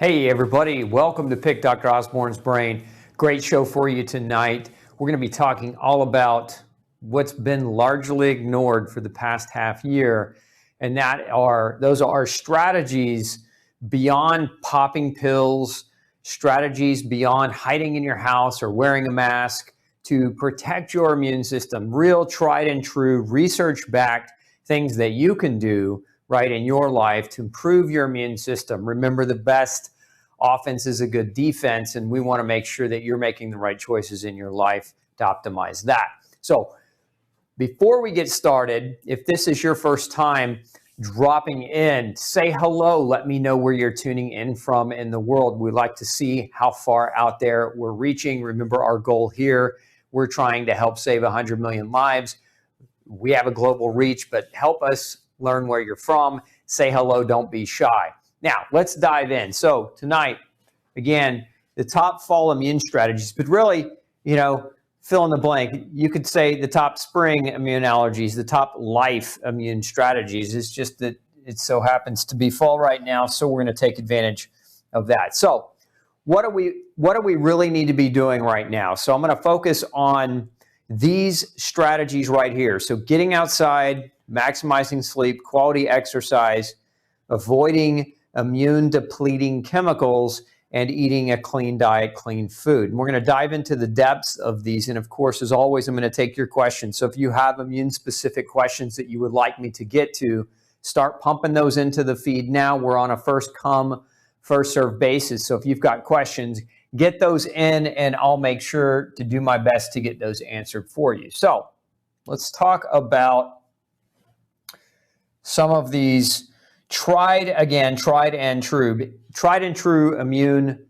Hey everybody, welcome to Pick Dr. Osborne's Brain. Great show for you tonight. We're going to be talking all about what's been largely ignored for the past half year, and those are strategies beyond popping pills, strategies beyond hiding in your house or wearing a mask to protect your immune system. Real tried and true research-backed things that you can do right in your life to improve your immune system. Remember, the best offense is a good defense, and we want to make sure that you're making the right choices in your life to optimize that. So before we get started, if this is your first time dropping in, say hello. Let me know where you're tuning in from in the world. We like to see how far out there we're reaching. Remember our goal here, we're trying to help save 100 million lives. We have a global reach, but help us learn where you're from. Say hello, don't be shy. Now, let's dive in. So tonight, again, the top fall immune strategies, but really, fill in the blank. You could say the top spring immune allergies, the top life immune strategies. It's just that it so happens to be fall right now, so we're going to take advantage of that. So what do we really need to be doing right now? So I'm going to focus on these strategies right here. So getting outside, maximizing sleep, quality exercise, avoiding immune depleting chemicals, and eating a clean diet, clean food. And we're going to dive into the depths of these. And of course, as always, I'm going to take your questions. So if you have immune specific questions that you would like me to get to, start pumping those into the feed now. We're on a first come, first serve basis. So if you've got questions, get those in and I'll make sure to do my best to get those answered for you. So let's talk about some of these tried and true immune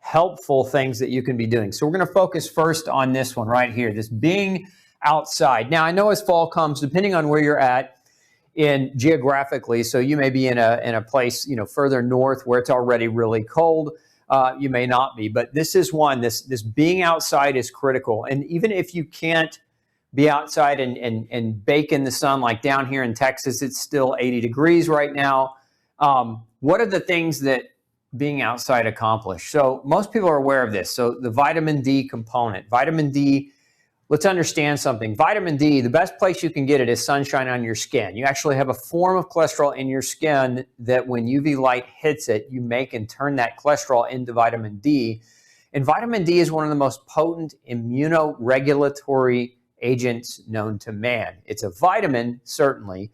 helpful things that you can be doing. So we're going to focus first on this one right here, this being outside. Now, I know as fall comes, depending on where you're at in geographically, so you may be in a place, further north where it's already really cold. You may not be, but this is one, this being outside is critical. And even if you can't be outside and bake in the sun, like down here in Texas, it's still 80 degrees right now. What are the things that being outside accomplish? So most people are aware of this. So the vitamin D component. Vitamin D, let's understand something. Vitamin D, the best place you can get it is sunshine on your skin. You actually have a form of cholesterol in your skin that when UV light hits it, you make and turn that cholesterol into vitamin D. And vitamin D is one of the most potent immunoregulatory agents known to man. It's a vitamin, certainly.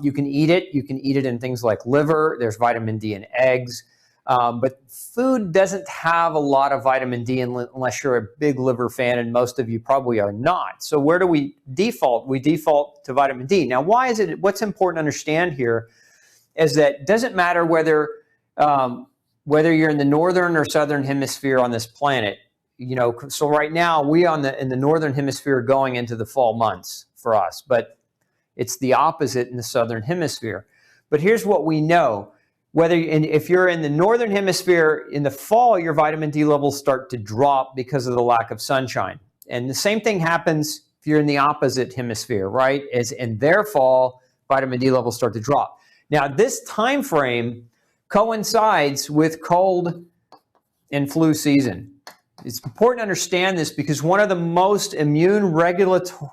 You can eat it. You can eat it in things like liver. There's vitamin D in eggs. But food doesn't have a lot of vitamin D unless you're a big liver fan, and most of you probably are not. So where do we default? We default to vitamin D. Now, why is it? What's important to understand here is that it doesn't matter whether you're in the northern or southern hemisphere on this planet. So right now we in the northern hemisphere going into the fall months for us, but it's the opposite in the southern hemisphere. But here's what we know. If you're in the northern hemisphere in the fall, your vitamin D levels start to drop because of the lack of sunshine. And the same thing happens if you're in the opposite hemisphere, right? As in their fall, vitamin D levels start to drop. Now, this time frame coincides with cold and flu season. It's important to understand this because one of the most immune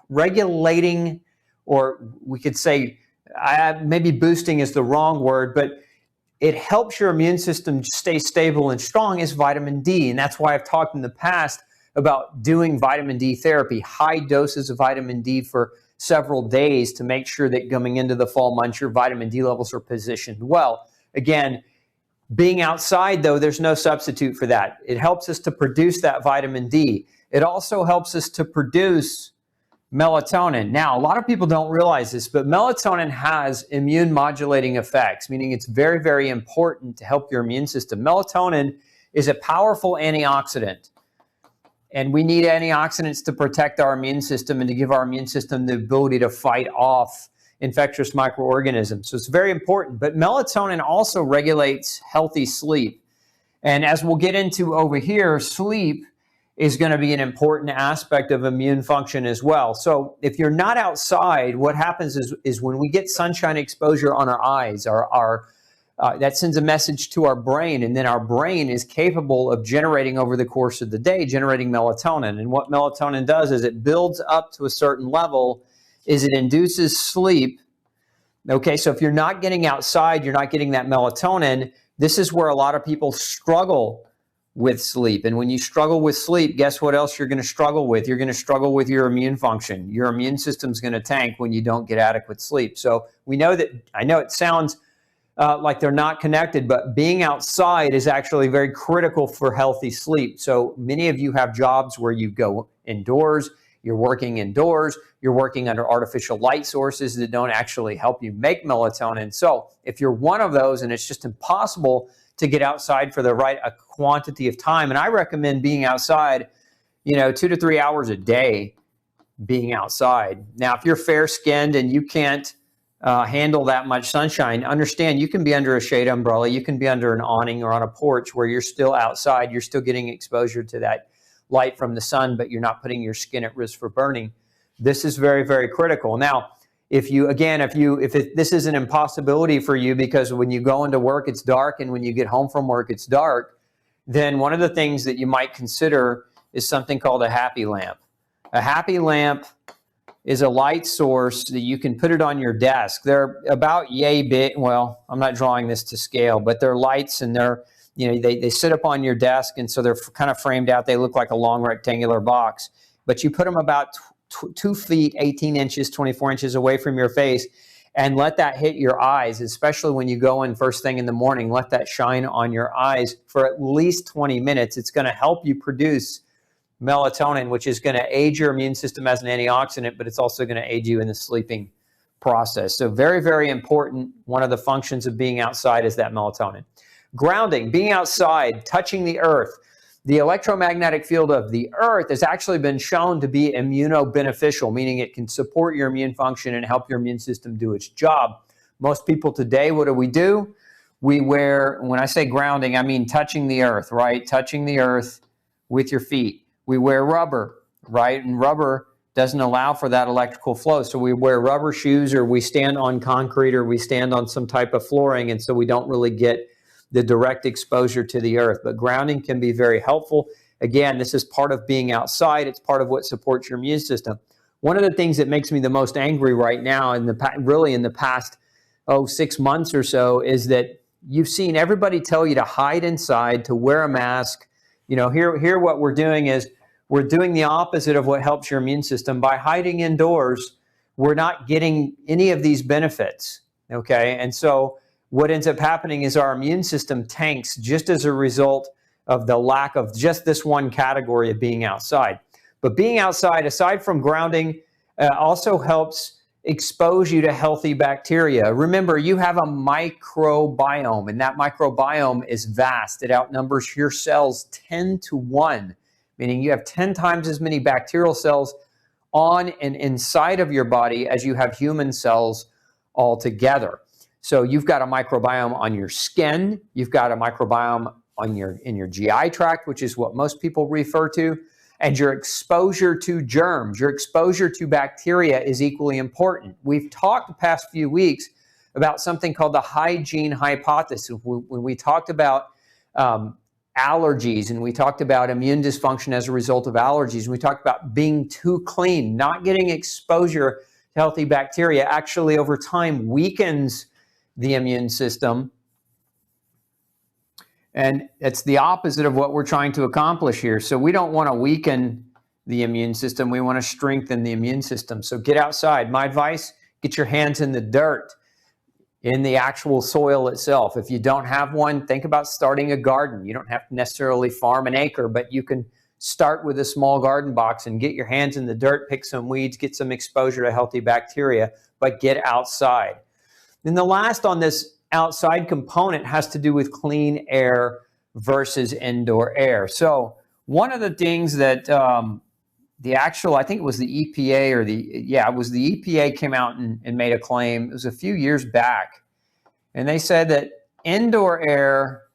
regulating, or we could say maybe boosting is the wrong word, but it helps your immune system stay stable and strong is vitamin D. And that's why I've talked in the past about doing vitamin D therapy, high doses of vitamin D for several days to make sure that coming into the fall months, your vitamin D levels are positioned well. Again, being outside, though, there's no substitute for that. It helps us to produce that vitamin D. It also helps us to produce melatonin. Now, a lot of people don't realize this, but melatonin has immune modulating effects, meaning it's very, very important to help your immune system. Melatonin is a powerful antioxidant, and we need antioxidants to protect our immune system and to give our immune system the ability to fight off infectious microorganisms. So it's very important. But melatonin also regulates healthy sleep. And as we'll get into over here, sleep is going to be an important aspect of immune function as well. So if you're not outside, what happens is when we get sunshine exposure on our eyes, our that sends a message to our brain, and then our brain is capable of generating over the course of the day, generating melatonin. And what melatonin does is it builds up to a certain level, is it induces sleep. Okay, so if you're not getting outside, you're not getting that melatonin. This is where a lot of people struggle with sleep. And when you struggle with sleep, guess what else you're going to struggle with? You're going to struggle with your immune function. Your immune system's going to tank when you don't get adequate sleep. So we know that, I know it sounds like they're not connected, but being outside is actually very critical for healthy sleep. So many of you have jobs where you go indoors, you're working indoors, you're working under artificial light sources that don't actually help you make melatonin. So if you're one of those and it's just impossible to get outside for the right quantity of time, and I recommend being outside, 2 to 3 hours a day being outside. Now, if you're fair-skinned and you can't handle that much sunshine, understand you can be under a shade umbrella, you can be under an awning or on a porch where you're still outside, you're still getting exposure to that light from the sun, but you're not putting your skin at risk for burning. This is very, very critical. Now, if this is an impossibility for you because when you go into work, it's dark, and when you get home from work, it's dark, then one of the things that you might consider is something called a happy lamp. A happy lamp is a light source that you can put it on your desk. They're about yay big. Well, I'm not drawing this to scale, but they're lights, and they sit up on your desk, and so they're kind of framed out. They look like a long rectangular box, but you put them about 2 feet, 18 inches, 24 inches away from your face, and let that hit your eyes, especially when you go in first thing in the morning. Let that shine on your eyes for at least 20 minutes. It's going to help you produce melatonin, which is going to aid your immune system as an antioxidant, but it's also going to aid you in the sleeping process. So very, very important. One of the functions of being outside is that melatonin. Grounding, being outside, touching the earth. The electromagnetic field of the earth has actually been shown to be immunobeneficial, meaning it can support your immune function and help your immune system do its job. Most people today, what do? We wear, when I say grounding, I mean touching the earth, right? Touching the earth with your feet. We wear rubber, right? And rubber doesn't allow for that electrical flow. So we wear rubber shoes, or we stand on concrete, or we stand on some type of flooring, and so we don't really get the direct exposure to the earth. But grounding can be very helpful. Again, this is part of being outside. It's part of what supports your immune system. One of the things that makes me the most angry right now, in the past 6 months or so, is that you've seen everybody tell you to hide inside, to wear a mask. Here what we're doing is we're doing the opposite of what helps your immune system. By hiding indoors, we're not getting any of these benefits, okay? And so what ends up happening is our immune system tanks just as a result of the lack of just this one category of being outside. But being outside, aside from grounding, also helps expose you to healthy bacteria. Remember, you have a microbiome, and that microbiome is vast. It outnumbers your cells 10 to 1, meaning you have 10 times as many bacterial cells on and inside of your body as you have human cells altogether. So you've got a microbiome on your skin, you've got a microbiome in your GI tract, which is what most people refer to, and your exposure to germs, your exposure to bacteria is equally important. We've talked the past few weeks about something called the hygiene hypothesis. When we talked about allergies, and we talked about immune dysfunction as a result of allergies, and we talked about being too clean, not getting exposure to healthy bacteria actually over time weakens the immune system. And it's the opposite of what we're trying to accomplish here. So we don't want to weaken the immune system. We want to strengthen the immune system. So get outside. My advice, get your hands in the dirt, in the actual soil itself. If you don't have one, think about starting a garden. You don't have to necessarily farm an acre, but you can start with a small garden box and get your hands in the dirt, pick some weeds, get some exposure to healthy bacteria, but get outside. Then the last on this outside component has to do with clean air versus indoor air. So one of the things that I think it was the EPA it was the EPA came out and made a claim. It was a few years back. And they said that indoor air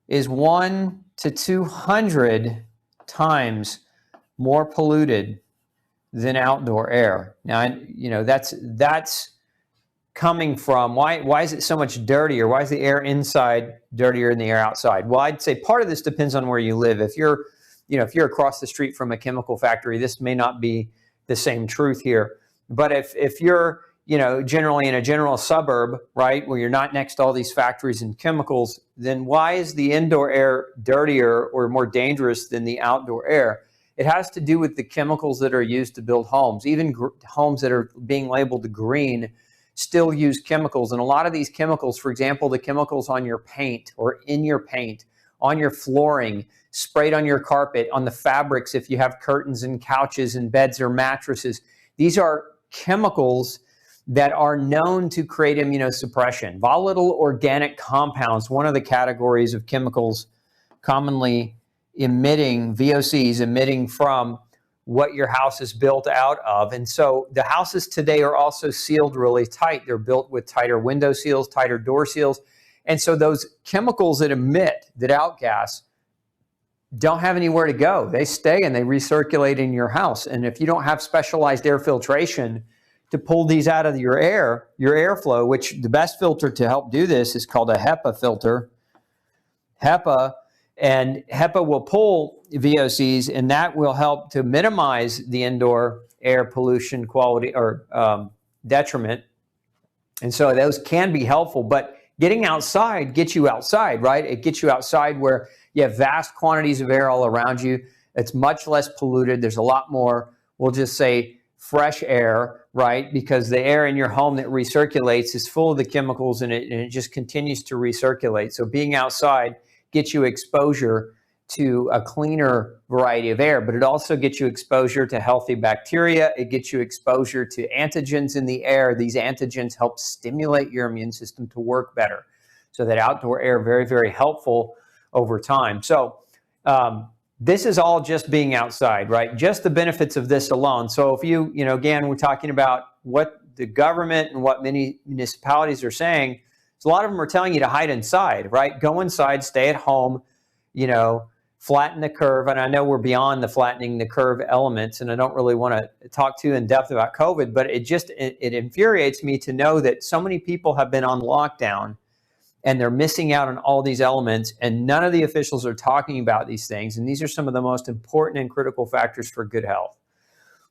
is 1 to 200 times more polluted than outdoor air. Now, that's coming from? Why is it so much dirtier? Why is the air inside dirtier than the air outside? Well, I'd say part of this depends on where you live. If you're across the street from a chemical factory, this may not be the same truth here. But if you're, generally in a general suburb, right, where you're not next to all these factories and chemicals, then why is the indoor air dirtier or more dangerous than the outdoor air? It has to do with the chemicals that are used to build homes. Even homes that are being labeled green still use chemicals. And a lot of these chemicals, for example, the chemicals on your paint or in your paint, on your flooring, sprayed on your carpet, on the fabrics if you have curtains and couches and beds or mattresses, these are chemicals that are known to create immunosuppression. Volatile organic compounds, one of the categories of chemicals commonly emitting, VOCs, emitting from what your house is built out of. And so the houses today are also sealed really tight. They're built with tighter window seals, tighter door seals. And so those chemicals that outgas, don't have anywhere to go. They stay and they recirculate in your house. And if you don't have specialized air filtration to pull these out of your airflow, which the best filter to help do this is called a HEPA filter. HEPA will pull VOCs, and that will help to minimize the indoor air pollution quality or detriment. And so those can be helpful, but getting outside gets you outside, right? It gets you outside where you have vast quantities of air all around you. It's much less polluted. There's a lot more, we'll just say, fresh air, right? Because the air in your home that recirculates is full of the chemicals and it just continues to recirculate. So being outside gets you exposure to a cleaner variety of air, but it also gets you exposure to healthy bacteria. It gets you exposure to antigens in the air. These antigens help stimulate your immune system to work better. So that outdoor air, very, very helpful over time. So this is all just being outside, right? Just the benefits of this alone. So if again, we're talking about what the government and what many municipalities are saying. So a lot of them are telling you to hide inside, right? Go inside, stay at home, flatten the curve. And I know we're beyond the flattening the curve elements, and I don't really want to talk too in depth about COVID, but it infuriates me to know that so many people have been on lockdown and they're missing out on all these elements, and none of the officials are talking about these things. And these are some of the most important and critical factors for good health.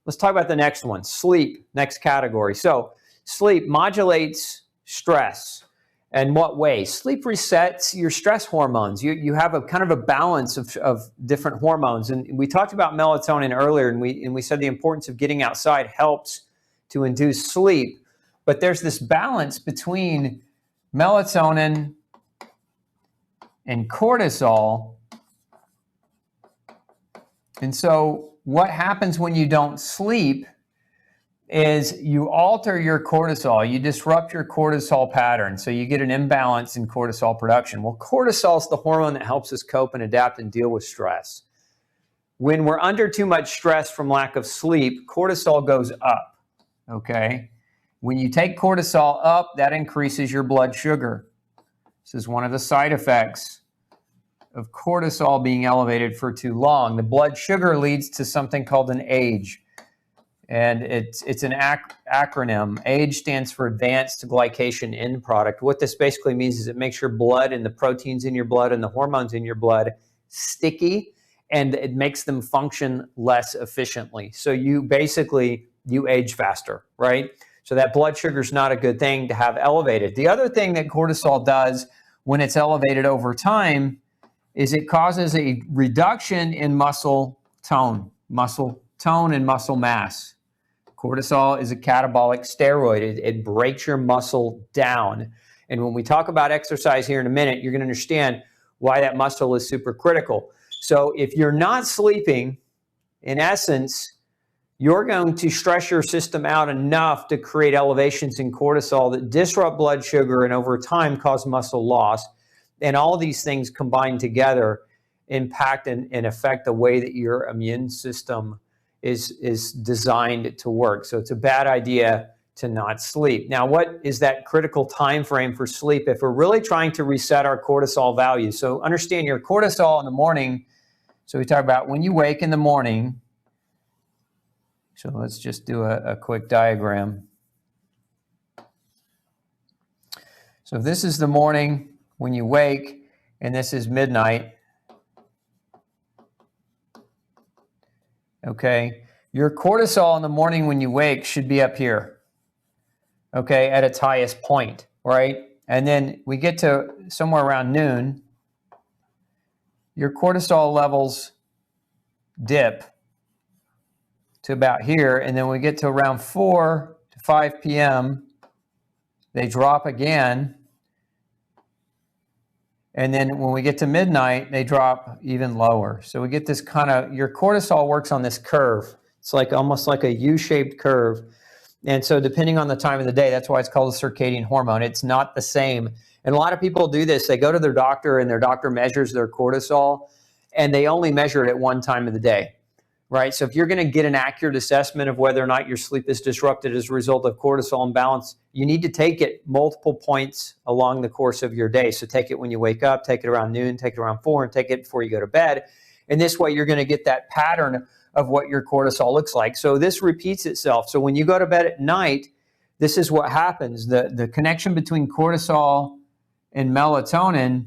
Let's talk about the next one, sleep, next category. So sleep modulates stress. And what way? Sleep resets your stress hormones. You have a kind of a balance of different hormones. And we talked about melatonin earlier, and we said the importance of getting outside helps to induce sleep. But there's this balance between melatonin and cortisol. And so what happens when you don't sleep is you alter your cortisol. You disrupt your cortisol pattern. So you get an imbalance in cortisol production. Well, cortisol is the hormone that helps us cope and adapt and deal with stress. When we're under too much stress from lack of sleep, cortisol goes up, okay? When you take cortisol up, that increases your blood sugar. This is one of the side effects of cortisol being elevated for too long. The blood sugar leads to something called an AGE. And it's an acronym. AGE stands for Advanced Glycation End Product. What this basically means is it makes your blood and the proteins in your blood and the hormones in your blood sticky, and it makes them function less efficiently. So you age faster, right? So that blood sugar is not a good thing to have elevated. The other thing that cortisol does when it's elevated over time is it causes a reduction in muscle tone and muscle mass. Cortisol is a catabolic steroid. It breaks your muscle down. And when we talk about exercise here in a minute, you're going to understand why that muscle is super critical. So if you're not sleeping, in essence, you're going to stress your system out enough to create elevations in cortisol that disrupt blood sugar and over time cause muscle loss. And all these things combined together impact and affect the way that your immune system is designed to work. So it's a bad idea to not sleep. Now, what is that critical time frame for sleep if we're really trying to reset our cortisol values? So understand your cortisol in the morning. So we talk about when you wake in the morning. So let's just do a quick diagram. So if this is the morning when you wake, and this is midnight, okay, your cortisol in the morning when you wake should be up here, okay, at its highest point, right? And then we get to somewhere around noon, your cortisol levels dip to about here, and then we get to around 4 to 5 p.m., they drop again, and then when we get to midnight, they drop even lower. So we get this kind of, your cortisol works on this curve. It's like almost like a U-shaped curve. And so depending on the time of the day, that's why it's called a circadian hormone. It's not the same. And a lot of people do this. They go to their doctor and their doctor measures their cortisol, and they only measure it at one time of the day, right? So if you're going to get an accurate assessment of whether or not your sleep is disrupted as a result of cortisol imbalance, you need to take it multiple points along the course of your day. So take it when you wake up, take it around noon, take it around 4, and take it before you go to bed. And this way you're going to get that pattern of what your cortisol looks like. So this repeats itself. So when you go to bed at night, this is what happens. The connection between cortisol and melatonin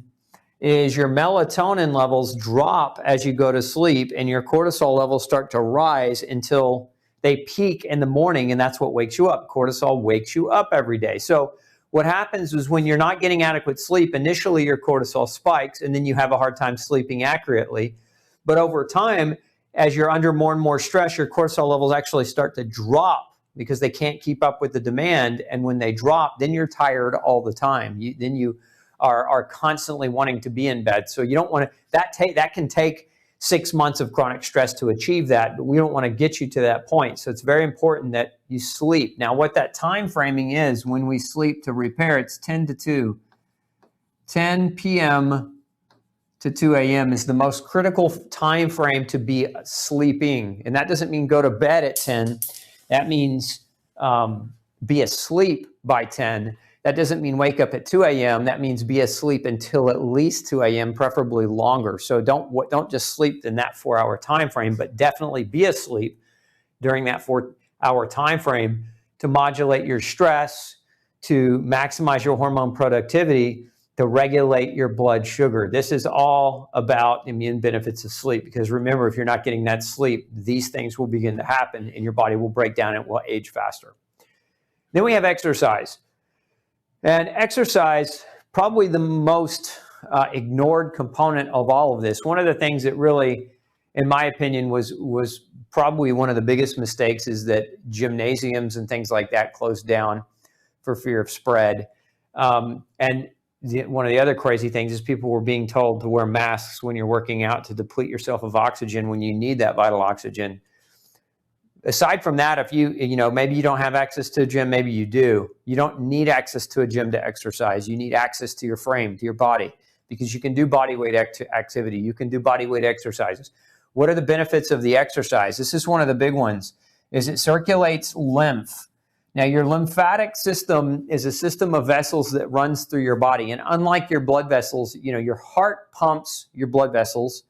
is your melatonin levels drop as you go to sleep, and your cortisol levels start to rise until they peak in the morning, and that's what wakes you up. Cortisol wakes you up every day. So what happens is when you're not getting adequate sleep, initially your cortisol spikes, and then you have a hard time sleeping accurately. But over time, as you're under more and more stress, your cortisol levels actually start to drop because they can't keep up with the demand. And when they drop, then you're tired all the time. Then you are constantly wanting to be in bed. So you don't want to, that can take 6 months of chronic stress to achieve that, but we don't want to get you to that point. So it's very important that you sleep. Now, what that time framing is when we sleep to repair, it's 10 to 2. 10 p.m. to 2 a.m. is the most critical time frame to be sleeping. And that doesn't mean go to bed at 10. That means be asleep by 10. That doesn't mean wake up at 2 a.m. That means be asleep until at least 2 a.m., preferably longer. So don't just sleep in that 4-hour time frame, but definitely be asleep during that 4-hour time frame to modulate your stress, to maximize your hormone productivity, to regulate your blood sugar. This is all about immune benefits of sleep, because remember, if you're not getting that sleep, these things will begin to happen and your body will break down and will age faster. Then we have exercise. And exercise, probably the most ignored component of all of this. One of the things that really, in my opinion, was probably one of the biggest mistakes is that gymnasiums and things like that closed down for fear of spread. And one of the other crazy things is people were being told to wear masks when you're working out to deplete yourself of oxygen when you need that vital oxygen. Aside from that, if maybe you don't have access to a gym, maybe you do. You don't need access to a gym to exercise. You need access to your frame, to your body, because you can do body weight activity. You can do body weight exercises. What are the benefits of the exercise? This is one of the big ones, is it circulates lymph. Now, your lymphatic system is a system of vessels that runs through your body. And unlike your blood vessels, your heart pumps your blood vessels.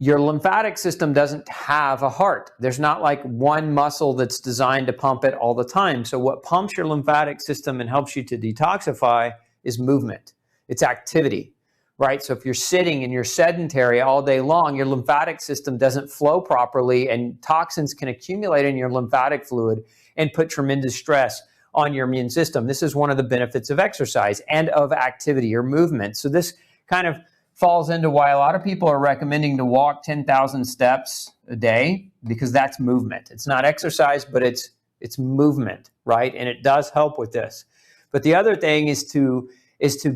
Your lymphatic system doesn't have a heart. There's not like one muscle that's designed to pump it all the time. So what pumps your lymphatic system and helps you to detoxify is movement. It's activity, right? So if you're sitting and you're sedentary all day long, your lymphatic system doesn't flow properly, and toxins can accumulate in your lymphatic fluid and put tremendous stress on your immune system. This is one of the benefits of exercise and of activity or movement. So this kind of falls into why a lot of people are recommending to walk 10,000 steps a day, because that's movement. It's not exercise, but it's movement, right? And it does help with this. But the other thing is to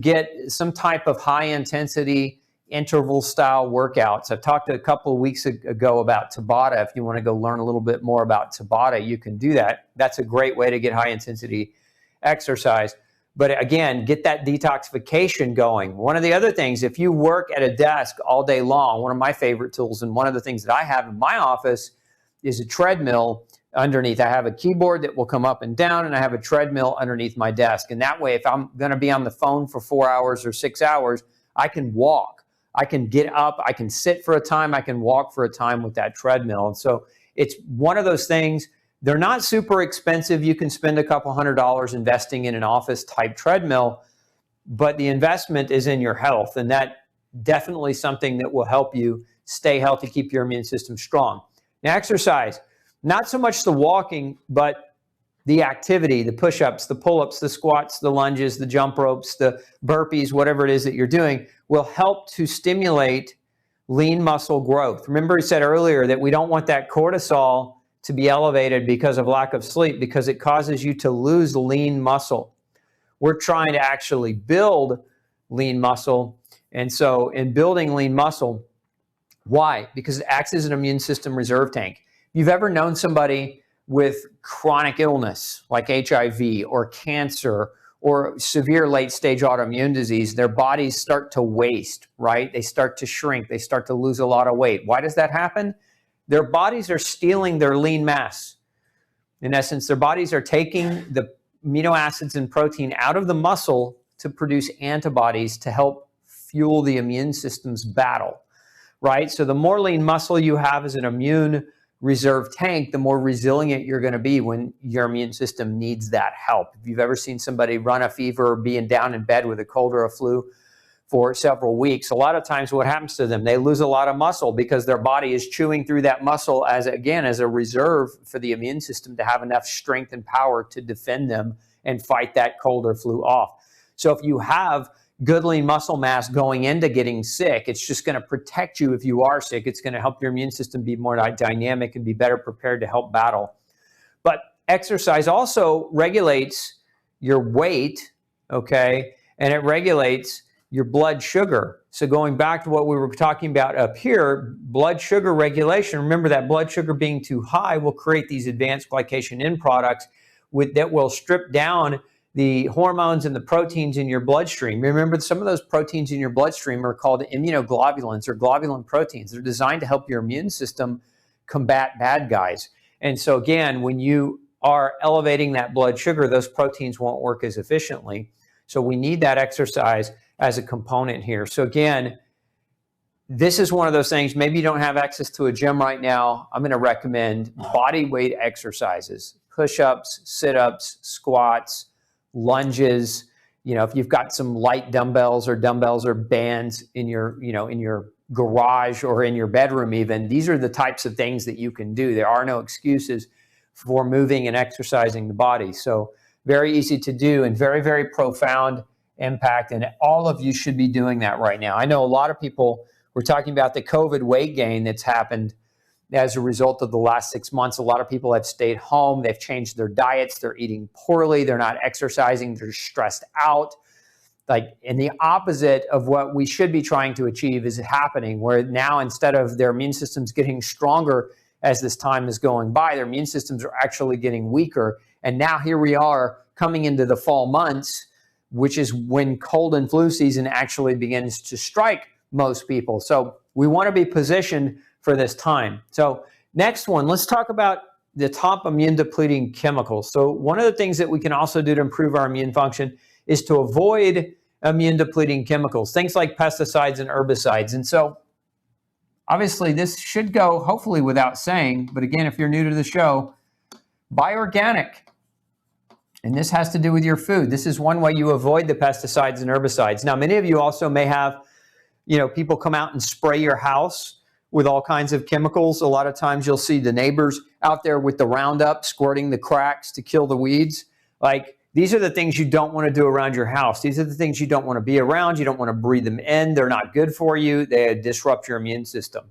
get some type of high intensity interval style workouts. I talked a couple of weeks ago about Tabata. If you want to go learn a little bit more about Tabata, you can do that. That's a great way to get high intensity exercise. But again, get that detoxification going. One of the other things, if you work at a desk all day long, one of my favorite tools, and one of the things that I have in my office is a treadmill underneath. I have a keyboard that will come up and down, and I have a treadmill underneath my desk. And that way, if I'm going to be on the phone for 4 hours or 6 hours, I can walk. I can get up. I can sit for a time. I can walk for a time with that treadmill. And so it's one of those things They're not super expensive. You can spend a couple $100 investing in an office type treadmill, but the investment is in your health, and that definitely something that will help you stay healthy, keep your immune system strong. Now, exercise, not so much the walking, but the activity, the push-ups, the pull-ups, the squats, the lunges, the jump ropes, the burpees, whatever it is that you're doing, will help to stimulate lean muscle growth. Remember, I said earlier that we don't want that cortisol to be elevated because of lack of sleep, because it causes you to lose lean muscle. We're trying to actually build lean muscle. And so in building lean muscle, why? Because it acts as an immune system reserve tank. If you've ever known somebody with chronic illness like HIV or cancer or severe late-stage autoimmune disease, their bodies start to waste, right? They start to shrink. They start to lose a lot of weight. Why does that happen? Their bodies are stealing their lean mass. In essence, their bodies are taking the amino acids and protein out of the muscle to produce antibodies to help fuel the immune system's battle, right? So the more lean muscle you have as an immune reserve tank, the more resilient you're going to be when your immune system needs that help. If you've ever seen somebody run a fever or being down in bed with a cold or a flu for several weeks, a lot of times what happens to them, they lose a lot of muscle because their body is chewing through that muscle as a reserve for the immune system to have enough strength and power to defend them and fight that cold or flu off. So if you have good lean muscle mass going into getting sick, it's just going to protect you if you are sick. It's going to help your immune system be more dynamic and be better prepared to help battle. But exercise also regulates your weight, okay? And it regulates your blood sugar. So going back to what we were talking about up here, blood sugar regulation, remember that blood sugar being too high will create these advanced glycation end products that will strip down the hormones and the proteins in your bloodstream. Remember, some of those proteins in your bloodstream are called immunoglobulins or globulin proteins. They're designed to help your immune system combat bad guys. And so again, when you are elevating that blood sugar, those proteins won't work as efficiently. So we need that exercise as a component here. So again, this is one of those things, maybe you don't have access to a gym right now. I'm going to recommend body weight exercises, push-ups, sit-ups, squats, lunges. You know, if you've got some light dumbbells or bands in your, in your garage or in your bedroom even, these are the types of things that you can do. There are no excuses for moving and exercising the body. So very easy to do and very, very profound impact. And all of you should be doing that right now. I know a lot of people were talking about the COVID weight gain that's happened as a result of the last 6 months. A lot of people have stayed home. They've changed their diets. They're eating poorly. They're not exercising. They're stressed out. And the opposite of what we should be trying to achieve is happening, where now instead of their immune systems getting stronger as this time is going by, their immune systems are actually getting weaker. And now here we are coming into the fall months, which is when cold and flu season actually begins to strike most people. So we want to be positioned for this time. So next one, let's talk about the top immune depleting chemicals. So one of the things that we can also do to improve our immune function is to avoid immune depleting chemicals, things like pesticides and herbicides. And so obviously this should go hopefully without saying, but again, if you're new to the show, buy organic. And this has to do with your food. This is one way you avoid the pesticides and herbicides. Now, many of you also may have, people come out and spray your house with all kinds of chemicals. A lot of times you'll see the neighbors out there with the Roundup squirting the cracks to kill the weeds. These are the things you don't want to do around your house. These are the things you don't want to be around. You don't want to breathe them in. They're not good for you. They disrupt your immune system.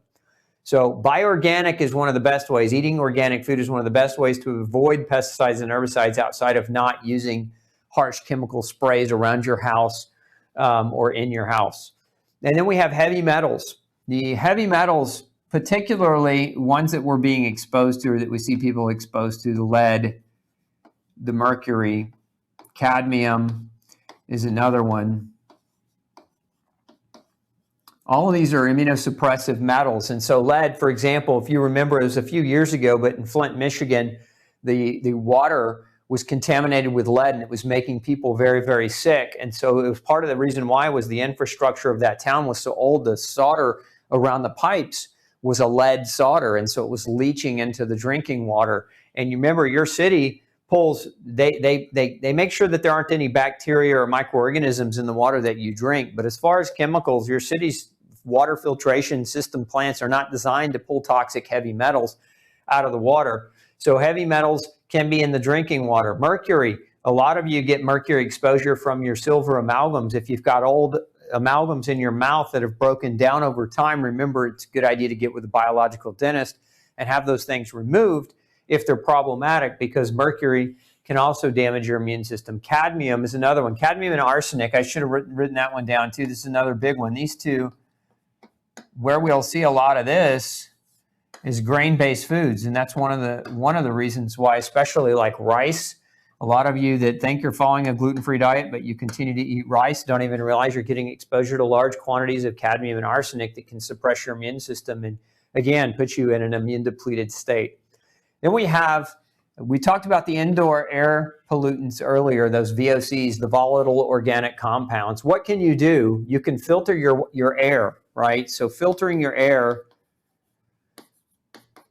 So buy organic is one of the best ways. Eating organic food is one of the best ways to avoid pesticides and herbicides outside of not using harsh chemical sprays around your house or in your house. And then we have heavy metals. The heavy metals, particularly ones that we're being exposed to or that we see people exposed to, the lead, the mercury, cadmium is another one. All of these are immunosuppressive metals. And so lead, for example, if you remember, it was a few years ago, but in Flint, Michigan, the water was contaminated with lead and it was making people very, very sick. And so it was part of the reason why was the infrastructure of that town was so old. The solder around the pipes was a lead solder, and so it was leaching into the drinking water. And you remember your city pulls, they make sure that there aren't any bacteria or microorganisms in the water that you drink. But as far as chemicals, your city's water filtration system plants are not designed to pull toxic heavy metals out of the water. So heavy metals can be in the drinking water. Mercury, a lot of you get mercury exposure from your silver amalgams. If you've got old amalgams in your mouth that have broken down over time, remember it's a good idea to get with a biological dentist and have those things removed if they're problematic, because mercury can also damage your immune system. Cadmium is another one. Cadmium and arsenic, I should have written that one down too. This is another big one. These two, where we'll see a lot of this is grain-based foods, and that's one of the reasons why, especially like rice. A lot of you that think you're following a gluten-free diet, but you continue to eat rice, don't even realize you're getting exposure to large quantities of cadmium and arsenic that can suppress your immune system and, again, put you in an immune-depleted state. Then we talked about the indoor air pollutants earlier, those VOCs, the volatile organic compounds. What can you do? You can filter your air, right? So filtering your air,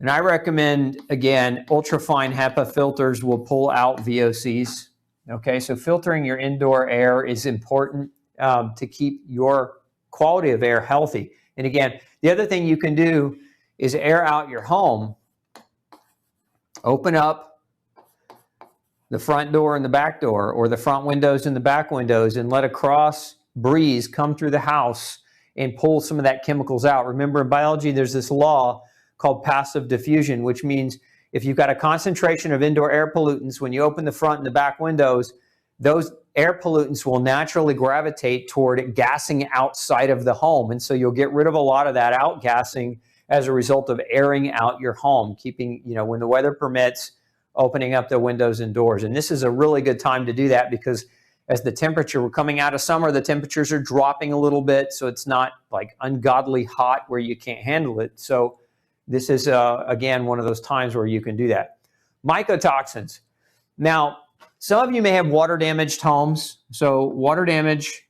and I recommend, again, ultrafine HEPA filters will pull out VOCs. Okay, so filtering your indoor air is important to keep your quality of air healthy. And again, the other thing you can do is air out your home. Open up the front door and the back door, or the front windows and the back windows, and let a cross breeze come through the house and pull some of that chemicals out. Remember, in biology, there's this law called passive diffusion, which means if you've got a concentration of indoor air pollutants, when you open the front and the back windows, those air pollutants will naturally gravitate toward gassing outside of the home. And so you'll get rid of a lot of that outgassing as a result of airing out your home, keeping, when the weather permits, opening up the windows and doors. And this is a really good time to do that, because as we're coming out of summer, the temperatures are dropping a little bit, so it's not like ungodly hot where you can't handle it. So this is, again, one of those times where you can do that. Mycotoxins. Now, some of you may have water-damaged homes. So water damage,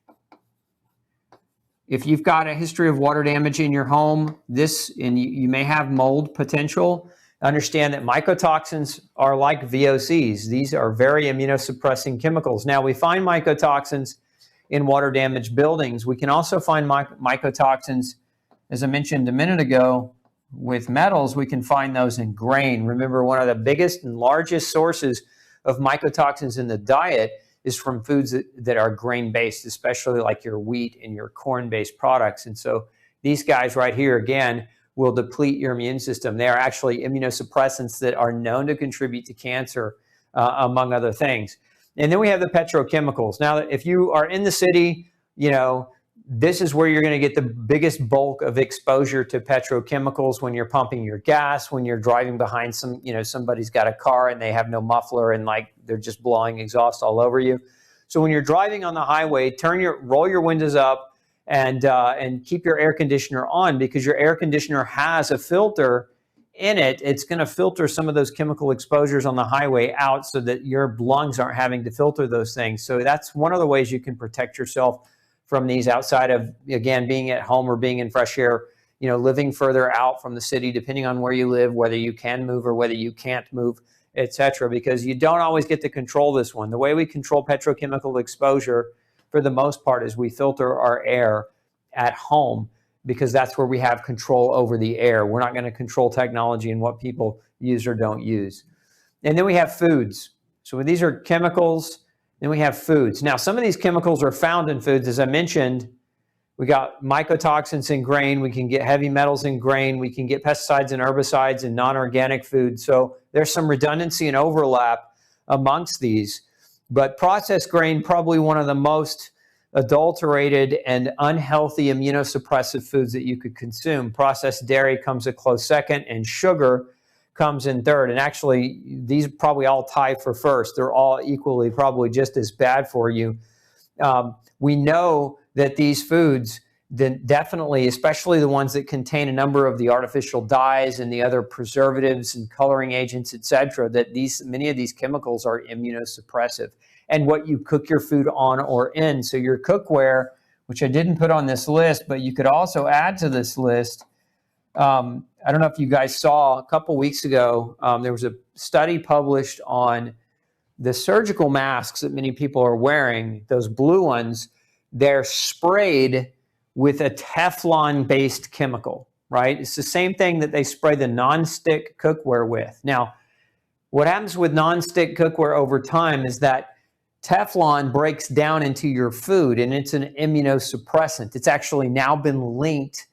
if you've got a history of water damage in your home, and you may have mold potential, understand that mycotoxins are like VOCs. These are very immunosuppressing chemicals. Now, we find mycotoxins in water-damaged buildings. We can also find mycotoxins, as I mentioned a minute ago, with metals. We can find those in grain. Remember, one of the biggest and largest sources of mycotoxins in the diet is from foods that are grain-based, especially like your wheat and your corn-based products. And so these guys right here, again, will deplete your immune system. They are actually immunosuppressants that are known to contribute to cancer, among other things. And then we have the petrochemicals. Now, if you are in the city, this is where you're going to get the biggest bulk of exposure to petrochemicals when you're pumping your gas, when you're driving behind somebody's got a car and they have no muffler and they're just blowing exhaust all over you. So when you're driving on the highway, roll your windows up and keep your air conditioner on, because your air conditioner has a filter in it. It's going to filter some of those chemical exposures on the highway out so that your lungs aren't having to filter those things. So that's one of the ways you can protect yourself from these, outside of, again, being at home or being in fresh air, living further out from the city, depending on where you live, whether you can move or whether you can't move, etc. Because you don't always get to control this one. The way we control petrochemical exposure, for the most part, is we filter our air at home, because that's where we have control over the air. We're not going to control technology and what people use or don't use. And then we have foods. So these are chemicals. Then we have foods. Now, some of these chemicals are found in foods. As I mentioned, we got mycotoxins in grain. We can get heavy metals in grain. We can get pesticides and herbicides in non-organic food. So there's some redundancy and overlap amongst these. But processed grain, probably one of the most adulterated and unhealthy immunosuppressive foods that you could consume. Processed dairy comes a close second, and sugar comes in third. And actually, these probably all tie for first. They're all equally probably just as bad for you. We know that these foods, then definitely, especially the ones that contain a number of the artificial dyes and the other preservatives and coloring agents, etc., that many of these chemicals are immunosuppressive. And what you cook your food on or in. So your cookware, which I didn't put on this list, but you could also add to this list, I don't know if you guys saw a couple weeks ago, there was a study published on the surgical masks that many people are wearing, those blue ones. They're sprayed with a Teflon-based chemical, right? It's the same thing that they spray the nonstick cookware with. Now, what happens with nonstick cookware over time is that Teflon breaks down into your food, and it's an immunosuppressant. It's actually now been linked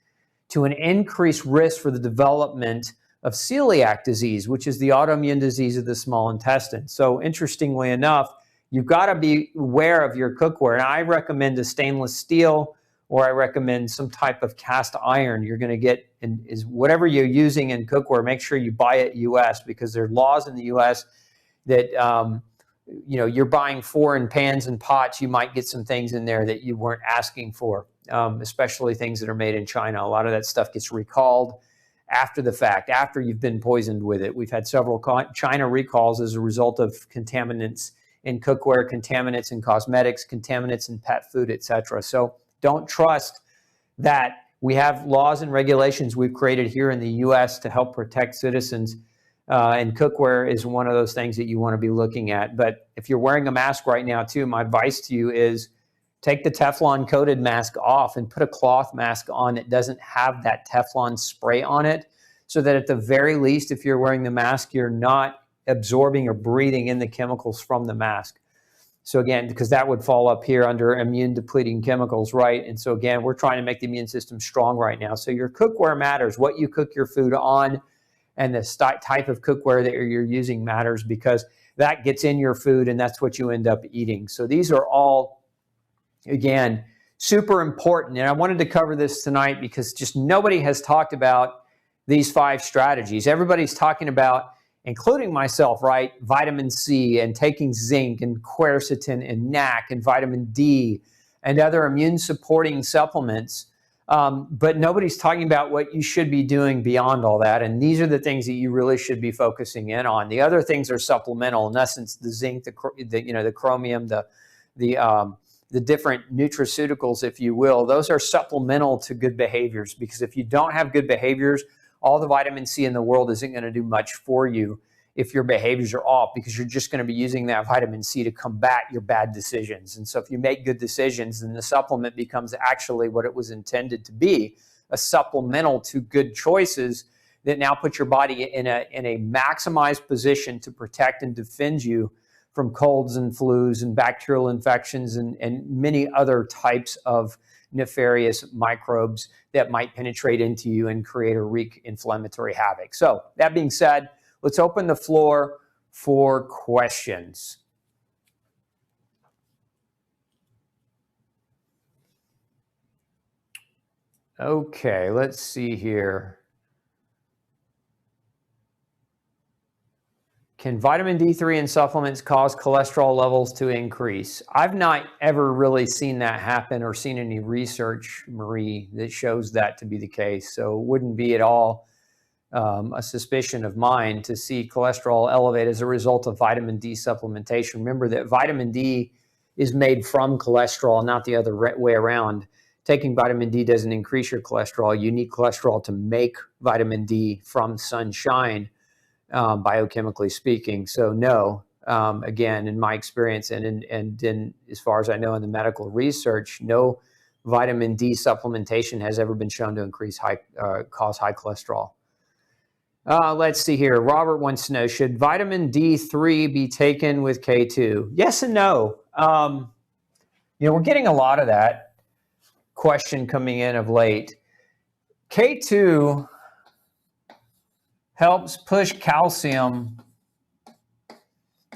to an increased risk for the development of celiac disease, which is the autoimmune disease of the small intestine. So interestingly enough, you've got to be aware of your cookware. And I recommend a stainless steel, or I recommend some type of cast iron. You're going to get, is whatever you're using in cookware, make sure you buy it US, because there are laws in the US that you're buying foreign pans and pots. You might get some things in there that you weren't asking for, especially things that are made in China. A lot of that stuff gets recalled after the fact, after you've been poisoned with it. We've had several China recalls as a result of contaminants in cookware, contaminants in cosmetics, contaminants in pet food, etc. So don't trust that. We have laws and regulations we've created here in the U.S. to help protect citizens, and cookware is one of those things that you want to be looking at. But if you're wearing a mask right now too, my advice to you is take the Teflon coated mask off and put a cloth mask on that doesn't have that Teflon spray on it, so that at the very least, if you're wearing the mask, you're not absorbing or breathing in the chemicals from the mask. So again, because that would fall up here under immune depleting chemicals, right? And so again, we're trying to make the immune system strong right now. So your cookware matters. What you cook your food on and the type of cookware that you're using matters, because that gets in your food and that's what you end up eating. So these are all, again, super important. And I wanted to cover this tonight because just nobody has talked about these 5 strategies. Everybody's talking about, including myself, right? Vitamin C and taking zinc and quercetin and NAC and vitamin D and other immune supporting supplements. But nobody's talking about what you should be doing beyond all that. And these are the things that you really should be focusing in on. The other things are supplemental. In essence, the zinc, the chromium, the different nutraceuticals, if you will, those are supplemental to good behaviors, because if you don't have good behaviors, all the vitamin C in the world isn't going to do much for you if your behaviors are off, because you're just going to be using that vitamin C to combat your bad decisions. And so if you make good decisions, then the supplement becomes actually what it was intended to be, a supplemental to good choices that now put your body in a maximized position to protect and defend you from colds and flus and bacterial infections and many other types of nefarious microbes that might penetrate into you and create or wreak inflammatory havoc. So that being said, let's open the floor for questions. Okay, let's see here. Can vitamin D3 in supplements cause cholesterol levels to increase? I've not ever really seen that happen or seen any research, Marie, that shows that to be the case. So it wouldn't be at all a suspicion of mine to see cholesterol elevate as a result of vitamin D supplementation. Remember that vitamin D is made from cholesterol, not the other way around. Taking vitamin D doesn't increase your cholesterol. You need cholesterol to make vitamin D from sunshine, biochemically speaking. So no, again, in my experience and in as far as I know in the medical research, no vitamin D supplementation has ever been shown to cause high cholesterol. Let's see here. Robert wants to know, should vitamin D3 be taken with K2? Yes and no. We're getting a lot of that question coming in of late. K2 helps push calcium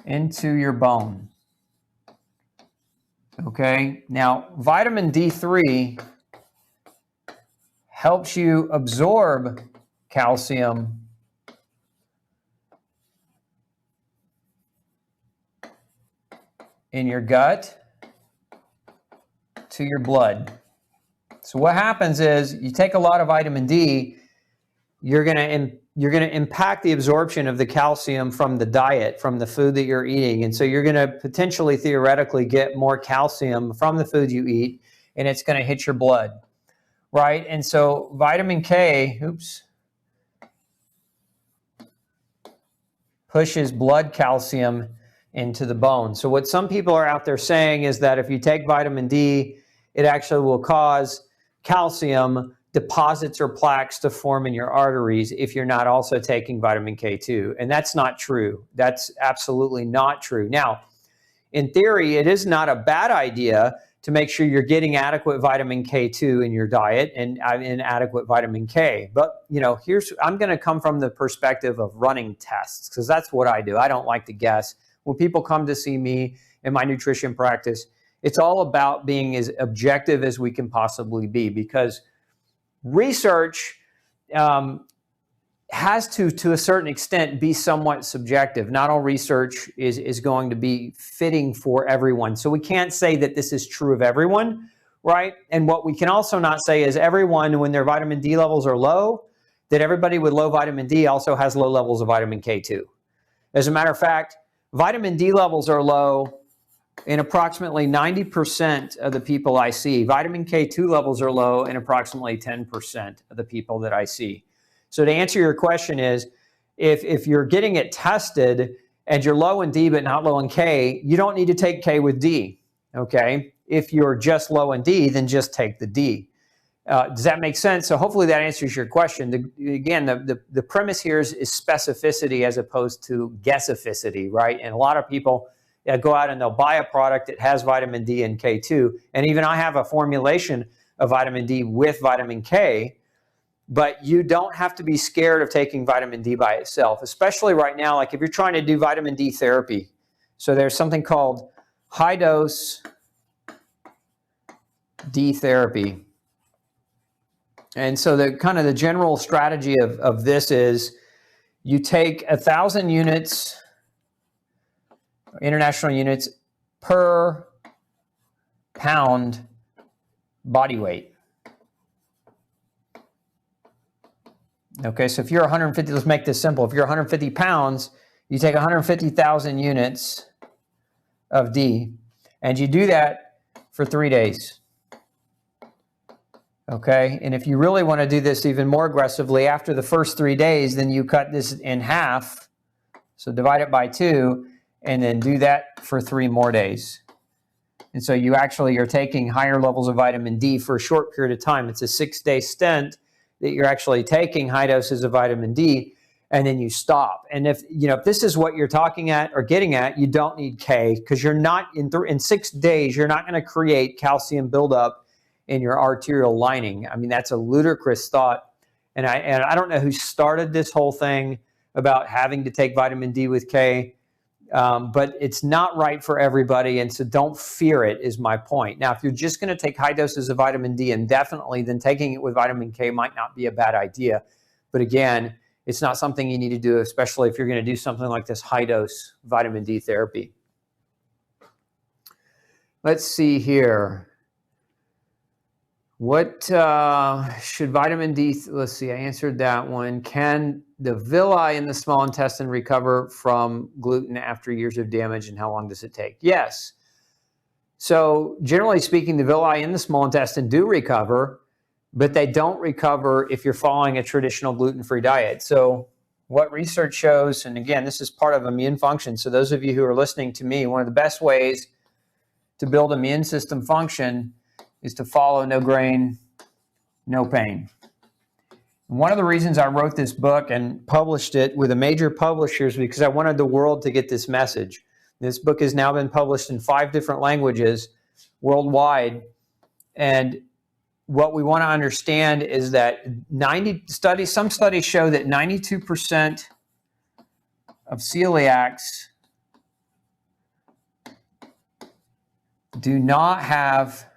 into your bone. Okay, now vitamin D3 helps you absorb calcium in your gut to your blood. So what happens is you take a lot of vitamin D, you're going to impact the absorption of the calcium from the diet, from the food that you're eating. And so you're going to potentially, theoretically, get more calcium from the food you eat, and it's going to hit your blood, right? And so vitamin K, pushes blood calcium into the bone. So what some people are out there saying is that if you take vitamin D, it actually will cause calcium deposits or plaques to form in your arteries if you're not also taking vitamin K2. And that's not true. That's absolutely not true. Now, in theory, it is not a bad idea to make sure you're getting adequate vitamin K2 in your diet and adequate vitamin K. But, I'm going to come from the perspective of running tests, because that's what I do. I don't like to guess. When people come to see me in my nutrition practice, it's all about being as objective as we can possibly be, because research has to a certain extent, be somewhat subjective. Not all research is going to be fitting for everyone. So we can't say that this is true of everyone, right? And what we can also not say is everyone, when their vitamin D levels are low, that everybody with low vitamin D also has low levels of vitamin K2. As a matter of fact, vitamin D levels are low in approximately 90% of the people I see. Vitamin K2 levels are low in approximately 10% of the people that I see. So to answer your question is, if you're getting it tested and you're low in D but not low in K, you don't need to take K with D, okay? If you're just low in D, then just take the D. Does that make sense? So hopefully that answers your question. The premise here is specificity as opposed to guessificity, right? And a lot of people go out and they'll buy a product that has vitamin D and K2, and even I have a formulation of vitamin D with vitamin K, but you don't have to be scared of taking vitamin D by itself, especially right now, like if you're trying to do vitamin D therapy. So there's something called high-dose D therapy. And so the general strategy of this is you take 1,000 units, international units, per pound body weight. Okay, so if you're 150, let's make this simple. If you're 150 pounds, you take 150,000 units of D, and you do that for 3 days. Okay, and if you really want to do this even more aggressively, after the first 3 days, then you cut this in half. So divide it by 2, and then do that for 3 more days. And so you actually are taking higher levels of vitamin D for a short period of time. It's a 6-day stint that you're actually taking high doses of vitamin D, and then you stop. And if this is what you're talking at or getting at, you don't need K, because you're not in 6 days, you're not going to create calcium buildup in your arterial lining. I mean, that's a ludicrous thought. And I don't know who started this whole thing about having to take vitamin D with K, but it's not right for everybody, and so don't fear it, is my point. Now, if you're just going to take high doses of vitamin D indefinitely, then taking it with vitamin K might not be a bad idea. But again, it's not something you need to do, especially if you're going to do something like this high-dose vitamin D therapy. Let's see here. What should vitamin D, let's see, I answered that one. Can the villi in the small intestine recover from gluten after years of damage, and how long does it take? Yes. So generally speaking, the villi in the small intestine do recover, but they don't recover if you're following a traditional gluten-free diet. So what research shows, and again, this is part of immune function, so those of you who are listening to me, one of the best ways to build immune system function is to follow no grain, no pain. One of the reasons I wrote this book and published it with a major publisher is because I wanted the world to get this message. This book has now been published in 5 different languages worldwide. And what we want to understand is that some studies show that 92% of celiacs do not have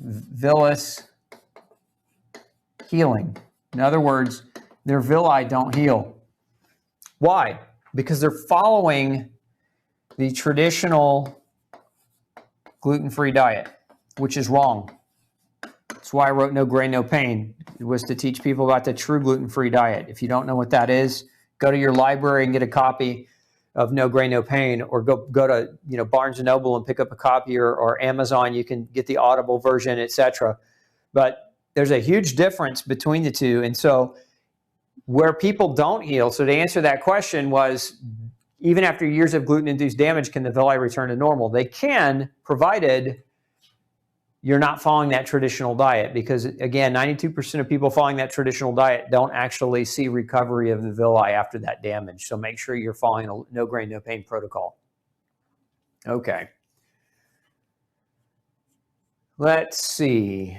villus healing. In other words, their villi don't heal. Why? Because they're following the traditional gluten-free diet, which is wrong. That's why I wrote No Grain, No Pain. It was to teach people about the true gluten-free diet. If you don't know what that is, go to your library and get a copy of No Grain, No Pain, or go to Barnes & Noble and pick up a copy, or Amazon. You can get the Audible version, etc. But there's a huge difference between the two. And so where people don't heal, so to answer that question was, even after years of gluten-induced damage, can the villi return to normal? They can, provided you're not following that traditional diet, because again, 92% of people following that traditional diet don't actually see recovery of the villi after that damage. So make sure you're following a no grain, no pain protocol. Okay. Let's see.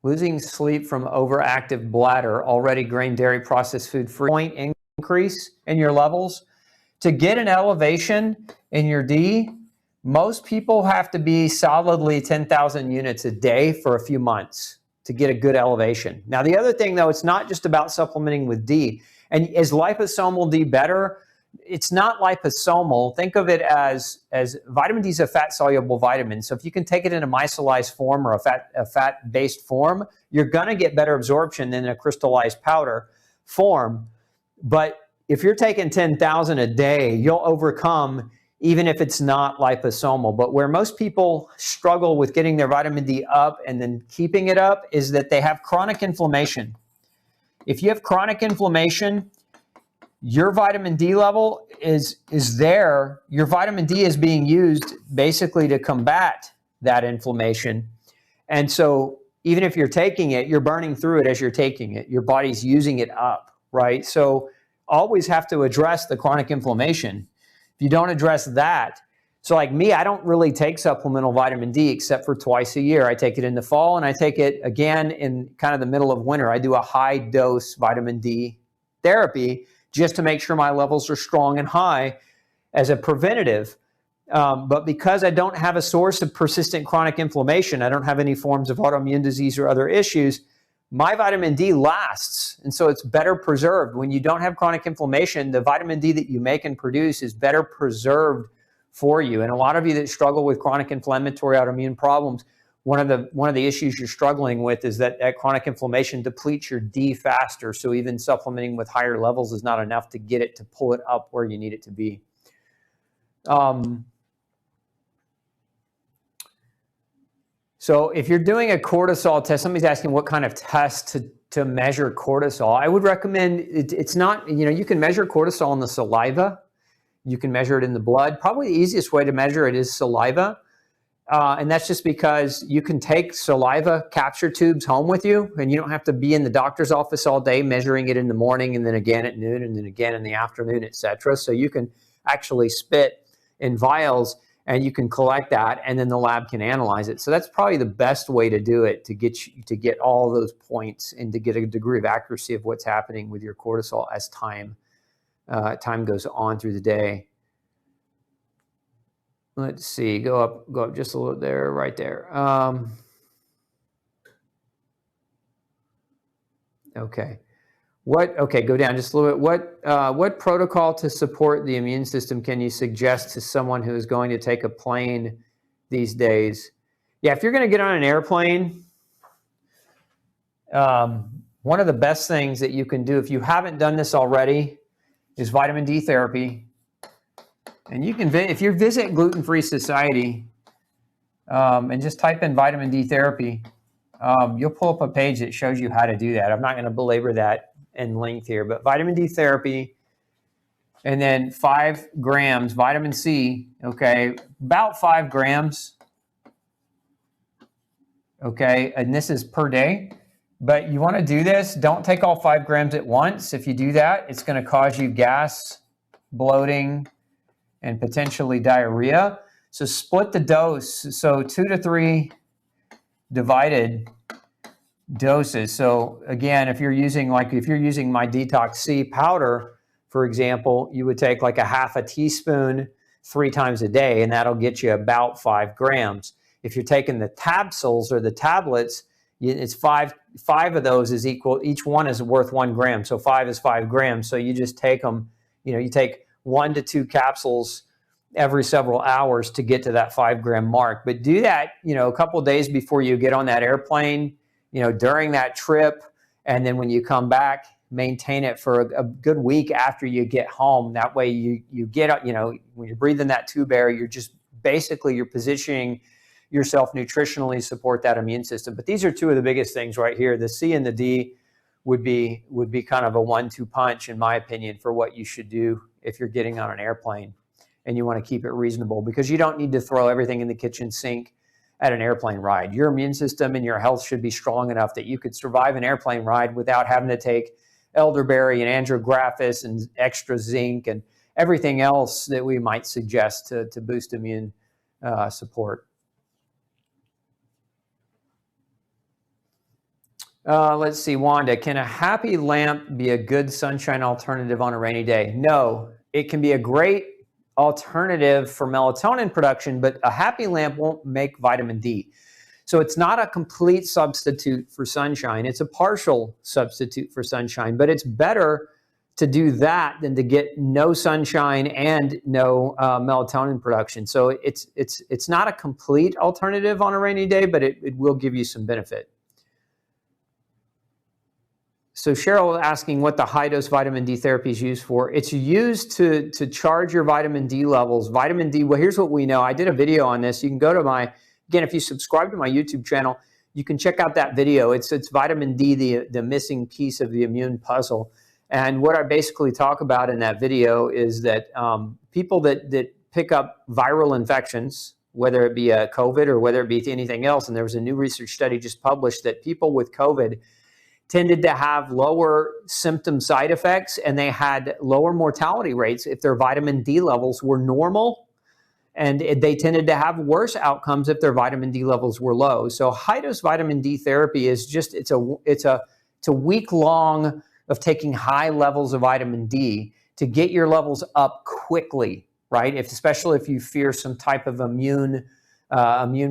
Losing sleep from overactive bladder, already grain, dairy, processed food free, point increase in your levels. To get an elevation in your D, most people have to be solidly 10,000 units a day for a few months to get a good elevation. Now, the other thing, though, it's not just about supplementing with D. And is liposomal D better? It's not liposomal. Think of it as vitamin D is a fat-soluble vitamin. So if you can take it in a micellized form or a fat-based form, you're going to get better absorption than a crystallized powder form. But if you're taking 10,000 a day, you'll overcome even if it's not liposomal. But where most people struggle with getting their vitamin D up and then keeping it up is that they have chronic inflammation. If you have chronic inflammation, your vitamin D level is there. Your vitamin D is being used basically to combat that inflammation. And so even if you're taking it, you're burning through it as you're taking it. Your body's using it up, right? So always have to address the chronic inflammation. If you don't address that, so like me, I don't really take supplemental vitamin D except for twice a year. I take it in the fall and I take it again in kind of the middle of winter. I do a high dose vitamin D therapy just to make sure my levels are strong and high as a preventative. But because I don't have a source of persistent chronic inflammation, I don't have any forms of autoimmune disease or other issues, my vitamin D lasts. And so it's better preserved. When you don't have chronic inflammation, the vitamin D that you make and produce is better preserved for you. And a lot of you that struggle with chronic inflammatory autoimmune problems, one of the issues you're struggling with is that chronic inflammation depletes your D faster. So even supplementing with higher levels is not enough to get it to pull it up where you need it to be. So if you're doing a cortisol test, somebody's asking what kind of test to measure cortisol. I would recommend, it's not, you can measure cortisol in the saliva. You can measure it in the blood. Probably the easiest way to measure it is saliva. And that's just because you can take saliva capture tubes home with you, and you don't have to be in the doctor's office all day measuring it in the morning and then again at noon and then again in the afternoon, etc. So you can actually spit in vials and you can collect that, and then the lab can analyze it. So that's probably the best way to do it, to get all those points and to get a degree of accuracy of what's happening with your cortisol as time goes on through the day. Let's see, go up just a little there, right there. Okay. Go down just a little bit. What protocol to support the immune system can you suggest to someone who is going to take a plane these days? Yeah, if you're going to get on an airplane, one of the best things that you can do, if you haven't done this already, is vitamin D therapy. And you can, if you visit Gluten Free Society and just type in vitamin D therapy, you'll pull up a page that shows you how to do that. I'm not going to belabor that in length here, but vitamin D therapy, and then 5 grams vitamin C, okay, about 5 grams, okay, and this is per day. But you want to do this, don't take all 5 grams at once. If you do that, it's going to cause you gas, bloating, and potentially diarrhea. So split the dose. So 2 to 3 divided doses. So again, if you're using my Detox C powder, for example, you would take like a half a teaspoon 3 times a day, and that'll get you about 5 grams. If you're taking the tabsules or the tablets, it's 5 of those is equal. Each one is worth 1 gram. So 5 is 5 grams. So you just take them, you take 1 to 2 capsules every several hours to get to that 5 gram mark. But do that, a couple of days before you get on that airplane, during that trip. And then when you come back, maintain it for a good week after you get home. That way you get, when you're breathing that tube air, you're positioning yourself nutritionally support that immune system. But these are 2 of the biggest things right here, the C and the D. would be kind of a 1-2 punch, in my opinion, for what you should do if you're getting on an airplane and you want to keep it reasonable, because you don't need to throw everything in the kitchen sink at an airplane ride. Your immune system and your health should be strong enough that you could survive an airplane ride without having to take elderberry and andrographis and extra zinc and everything else that we might suggest to boost immune support. Let's see, Wanda, can a happy lamp be a good sunshine alternative on a rainy day? No, it can be a great alternative for melatonin production, but a happy lamp won't make vitamin D. So it's not a complete substitute for sunshine. It's a partial substitute for sunshine, but it's better to do that than to get no sunshine and no melatonin production. So it's not a complete alternative on a rainy day, but it will give you some benefit. So Cheryl asking what the high-dose vitamin D therapy is used for. It's used to charge your vitamin D levels. Vitamin D, well, here's what we know. I did a video on this. You can go to again, if you subscribe to my YouTube channel, you can check out that video. It's vitamin D, the missing piece of the immune puzzle. And what I basically talk about in that video is that people that pick up viral infections, whether it be a COVID or whether it be anything else, and there was a new research study just published that people with COVID tended to have lower symptom side effects, and they had lower mortality rates if their vitamin D levels were normal, and they tended to have worse outcomes if their vitamin D levels were low. So high-dose vitamin D therapy is just, it's a week long of taking high levels of vitamin D to get your levels up quickly, right? Especially if you fear some type of immune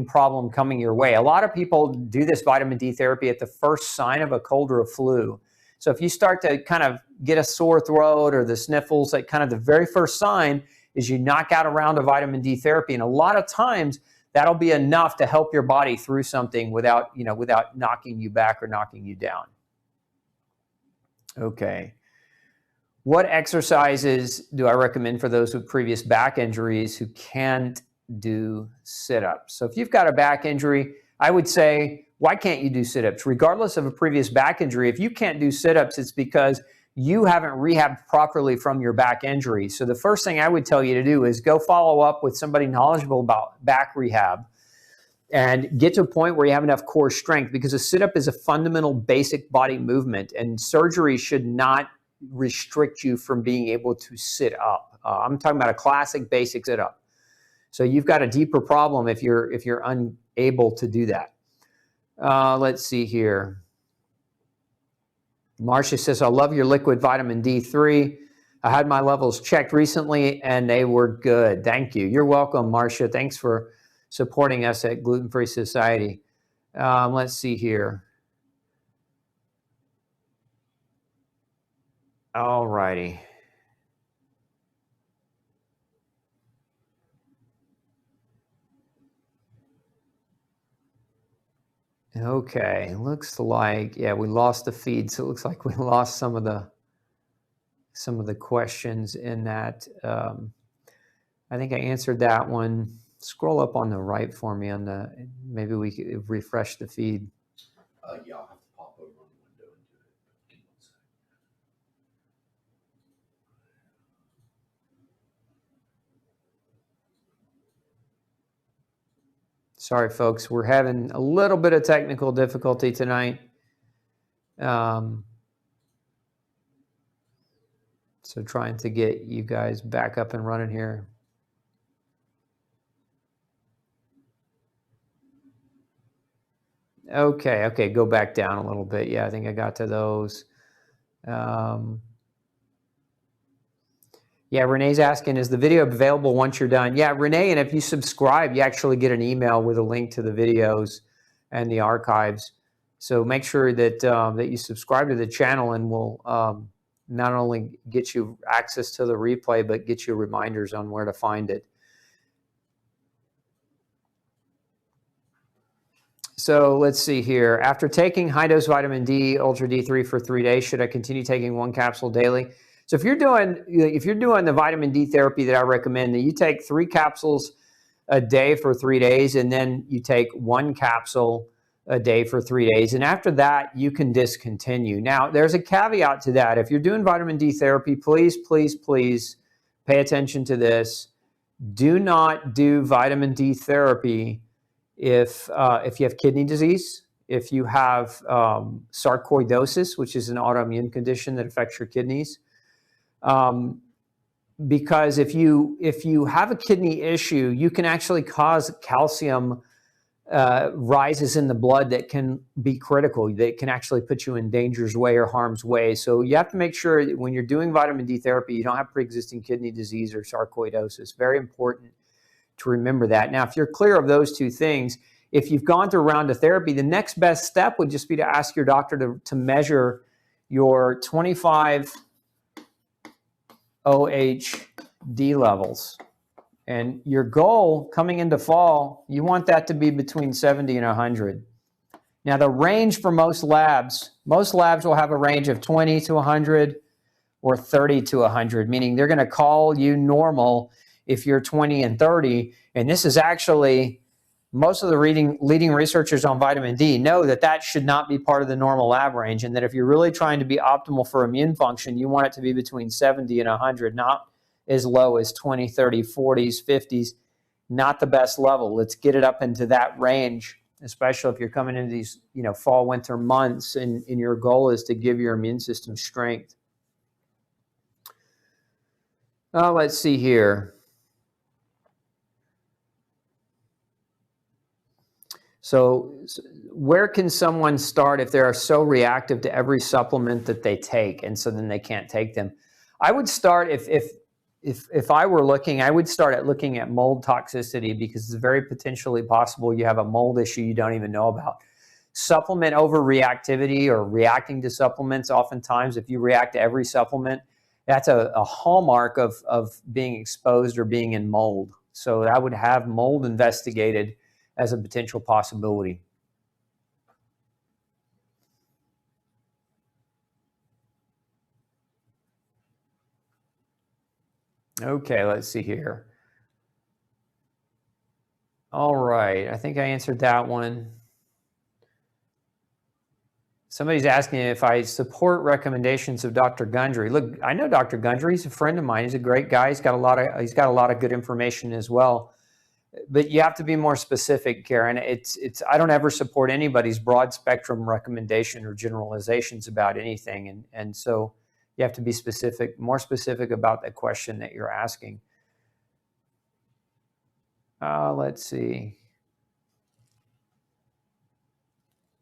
problem coming your way. A lot of people do this vitamin D therapy at the first sign of a cold or a flu. So if you start to kind of get a sore throat or the sniffles, like kind of the very first sign is you knock out a round of vitamin D therapy. And a lot of times that'll be enough to help your body through something without knocking you back or knocking you down. Okay. What exercises do I recommend for those with previous back injuries who can't do sit-ups? So if you've got a back injury, I would say, why can't you do sit-ups? Regardless of a previous back injury, if you can't do sit-ups, it's because you haven't rehabbed properly from your back injury. So the first thing I would tell you to do is go follow up with somebody knowledgeable about back rehab and get to a point where you have enough core strength, because a sit-up is a fundamental basic body movement, and surgery should not restrict you from being able to sit up. I'm talking about a classic basic sit-up. So you've got a deeper problem if you're unable to do that. Let's see here. Marcia says, I love your liquid vitamin D3. I had my levels checked recently and they were good. Thank you. You're welcome, Marcia. Thanks for supporting us at Gluten Free Society. Let's see here. All righty. Okay, looks like, yeah, we lost the feed, so it looks like we lost some of the questions in that. I think I answered that one. Scroll up on the right for me on maybe we could refresh the feed. Yeah, I'll have to pop over on the window and do it. Give me 1 second. Sorry, folks, we're having a little bit of technical difficulty tonight. So trying to get you guys back up and running here. Okay, go back down a little bit. Yeah, I think I got to those. Yeah, Renee's asking, is the video available once you're done? Yeah, Renee, and if you subscribe, you actually get an email with a link to the videos and the archives. So make sure that that you subscribe to the channel, and we'll not only get you access to the replay, but get you reminders on where to find it. So let's see here. After taking high-dose vitamin D, Ultra D3 for 3 days, should I continue taking 1 capsule daily? So if you're doing the vitamin D therapy that I recommend, that you take 3 capsules a day for 3 days, and then you take 1 capsule a day for 3 days. And after that, you can discontinue. Now, there's a caveat to that. If you're doing vitamin D therapy, please, please, please pay attention to this. Do not do vitamin D therapy if you have kidney disease, if you have sarcoidosis, which is an autoimmune condition that affects your kidneys. Because if you have a kidney issue, you can actually cause calcium rises in the blood that can be critical. That can actually put you in danger's way or harm's way. So you have to make sure that when you're doing vitamin D therapy, you don't have pre-existing kidney disease or sarcoidosis. Very important to remember that. Now, if you're clear of those two things, if you've gone through a round of therapy, the next best step would just be to ask your doctor to measure your 25 OHD levels. And your goal coming into fall, you want that to be between 70 and 100. Now, the range for most labs will have a range of 20 to 100 or 30 to 100, meaning they're going to call you normal if you're 20 and 30. And this is actually, most of the leading researchers on vitamin D know that should not be part of the normal lab range, and that if you're really trying to be optimal for immune function, you want it to be between 70 and 100, not as low as 20, 30, 40s, 50s, not the best level. Let's get it up into that range, especially if you're coming into these, fall, winter months, and your goal is to give your immune system strength. Let's see here. So where can someone start if they are so reactive to every supplement that they take, and so then they can't take them? I would start, if I were looking, I would start at looking at mold toxicity, because it's very potentially possible you have a mold issue you don't even know about. Supplement overreactivity or reacting to supplements, oftentimes if you react to every supplement, that's a hallmark of being exposed or being in mold. So I would have mold investigated as a potential possibility. Okay, let's see here. All right, I think I answered that one. Somebody's asking if I support recommendations of Dr. Gundry. Look, I know Dr. Gundry. He's a friend of mine. He's a great guy. He's got a lot of good information as well. But you have to be more specific, Karen. I don't ever support anybody's broad spectrum recommendation or generalizations about anything, and so you have to be more specific about the question that you're asking. Let's see.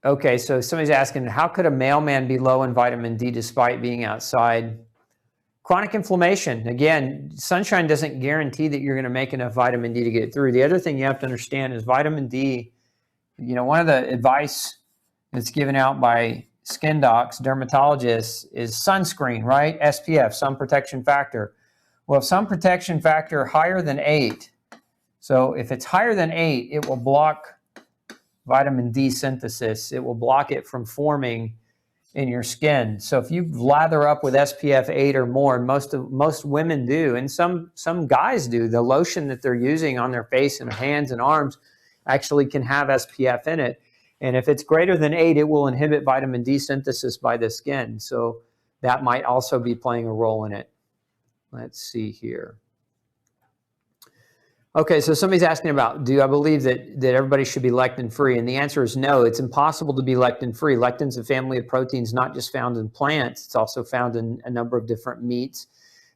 Okay, so somebody's asking, how could a mailman be low in vitamin D despite being outside? Chronic inflammation. Again, sunshine doesn't guarantee that you're going to make enough vitamin D to get it through. The other thing you have to understand is vitamin D, one of the advice that's given out by skin docs, dermatologists, is sunscreen, right? SPF, sun protection factor. Well, if sun protection factor higher than 8, so if it's higher than 8, it will block vitamin D synthesis. It will block it from forming in your skin. So if you lather up with SPF 8 or more, and most women do, and some guys do, the lotion that they're using on their face and hands and arms actually can have SPF in it. And if it's greater than 8, it will inhibit vitamin D synthesis by the skin. So that might also be playing a role in it. Let's see here. Okay, so somebody's asking about, do I believe that everybody should be lectin-free? And the answer is no. It's impossible to be lectin-free. Lectin's a family of proteins not just found in plants. It's also found in a number of different meats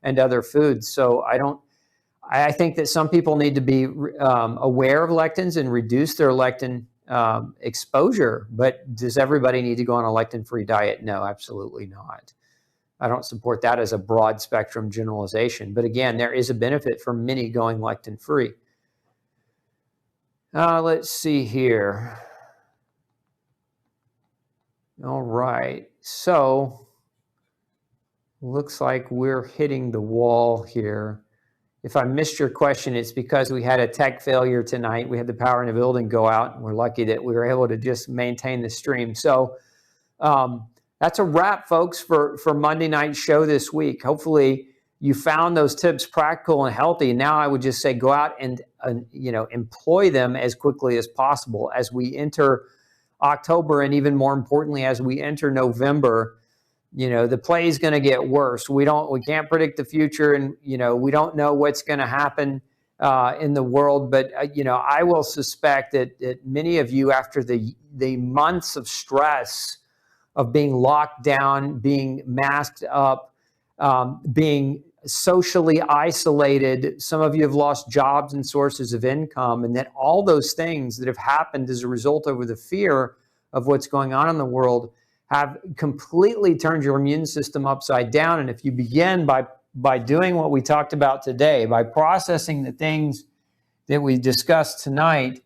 and other foods. So I think that some people need to be aware of lectins and reduce their lectin exposure. But does everybody need to go on a lectin-free diet? No, absolutely not. I don't support that as a broad spectrum generalization. But again, there is a benefit for many going lectin-free. Let's see here. All right. So looks like we're hitting the wall here. If I missed your question, it's because we had a tech failure tonight. We had the power in the building go out, and we're lucky that we were able to just maintain the stream. So that's a wrap, folks, for Monday night's show this week. Hopefully you found those tips practical and healthy. Now I would just say go out and employ them as quickly as possible as we enter October, and even more importantly, as we enter November, the play is going to get worse. We can't predict the future, and we don't know what's going to happen in the world. But I will suspect that many of you, after the months of stress of being locked down, being masked up, being socially isolated, some of you have lost jobs and sources of income, and that all those things that have happened as a result over the fear of what's going on in the world have completely turned your immune system upside down. And if you begin by doing what we talked about today, by processing the things that we discussed tonight,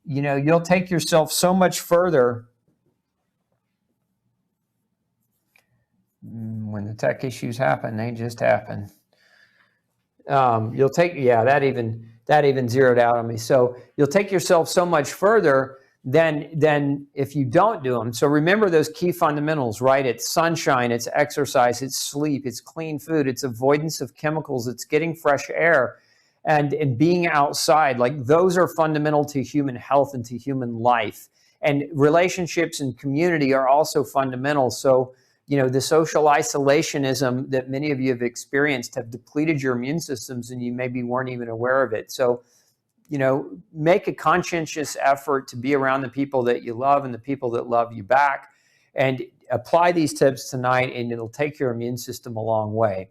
you'll take yourself so much further. When the tech issues happen, they just happen. That even zeroed out on me. So you'll take yourself so much further than if you don't do them. So remember those key fundamentals, right? It's sunshine, it's exercise, it's sleep, it's clean food, it's avoidance of chemicals, it's getting fresh air, and being outside. Like, those are fundamental to human health and to human life. And relationships and community are also fundamental. So the social isolationism that many of you have experienced have depleted your immune systems, and you maybe weren't even aware of it. So, make a conscientious effort to be around the people that you love and the people that love you back, and apply these tips tonight, and it'll take your immune system a long way.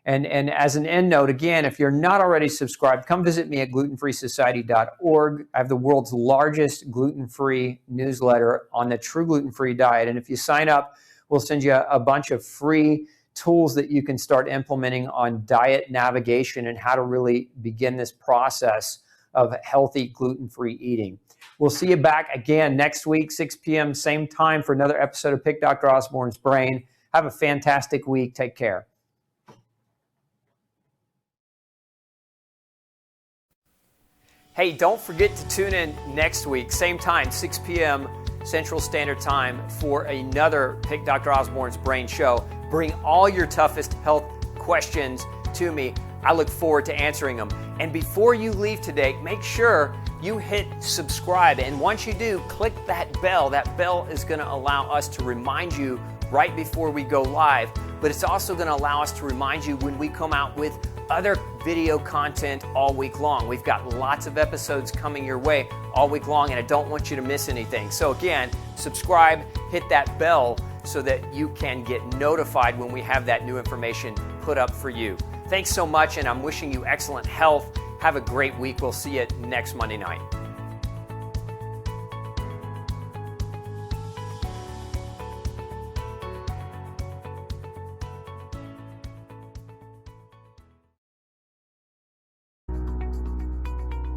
And as an end note, again, if you're not already subscribed, come visit me at glutenfreesociety.org. I have the world's largest gluten-free newsletter on the true gluten-free diet. And if you sign up, we'll send you a bunch of free tools that you can start implementing on diet navigation and how to really begin this process of healthy gluten-free eating. We'll see you back again next week, 6 p.m., same time, for another episode of Pick Dr. Osborne's Brain. Have a fantastic week. Take care. Hey, don't forget to tune in next week, same time, 6 p.m. Central Standard Time, for another Pick Dr. Osborne's Brain show. Bring all your toughest health questions to me. I look forward to answering them. And before you leave today, make sure you hit subscribe. And once you do, click that bell. That bell is going to allow us to remind you right before we go live. But it's also going to allow us to remind you when we come out with other video content all week long. We've got lots of episodes coming your way all week long, and I don't want you to miss anything. So again, subscribe, hit that bell so that you can get notified when we have that new information put up for you. Thanks so much, and I'm wishing you excellent health. Have a great week. We'll see you next Monday night.